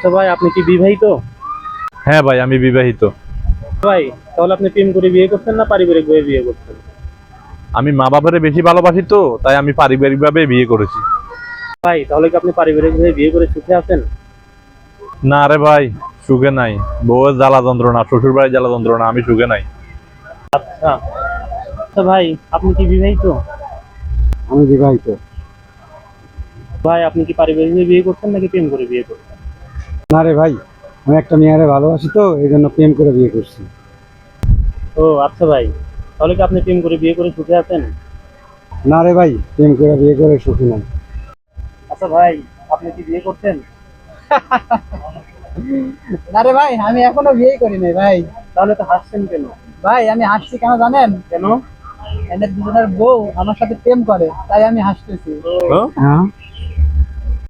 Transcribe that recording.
আচ্ছা ভাই, আপনি কি বিবাহিত? হ্যাঁ ভাই, আমি বিবাহিত। ভাই, তাহলে আপনি প্রেম করে বিয়ে করছেন না পারিবারিক ভাবে বিয়ে করছেন? আমি মা বাবারে বেশি ভালোবাসি, তো তাই আমি পারিবারিক ভাবে বিয়ে করেছি। ভাই, তাহলে কি আপনি পারিবারিক ভাবে বিয়ে করে সুখে আছেন? না রে ভাই, সুখে নাই। বউয়ের জ্বালা যন্ত্রণা, শ্বশুর বাড়ির জ্বালা যন্ত্রণা, আমি সুখে নাই। আচ্ছা। আচ্ছা ভাই, আপনি কি বিবাহিত? আমি বিবাহিত। ভাই, আপনি কি পারিবারিক ভাবে বিয়ে করছেন নাকি প্রেম করে বিয়ে করছেন? না রে ভাই, আমি একটা মেয়েরে ভালোবাসি, তো এই জন্য প্রেম করে বিয়ে করছি। ও আচ্ছা ভাই, তাহলে কি আপনি প্রেম করে বিয়ে করে সুখে আছেন? না রে ভাই, প্রেম করে বিয়ে করে সুখী নাই। আচ্ছা ভাই, আপনি কি বিয়ে করছেন? না রে ভাই, আমি এখনো বিয়ে করি নাই ভাই। তাহলে তো হাসছেন কেন? ভাই, আমি হাসছি কেন জানেন? কেন? এদের দুজনের বউ আমার সাথে প্রেম করে, তাই আমি হাসতেছি। ও, হ্যাঁ।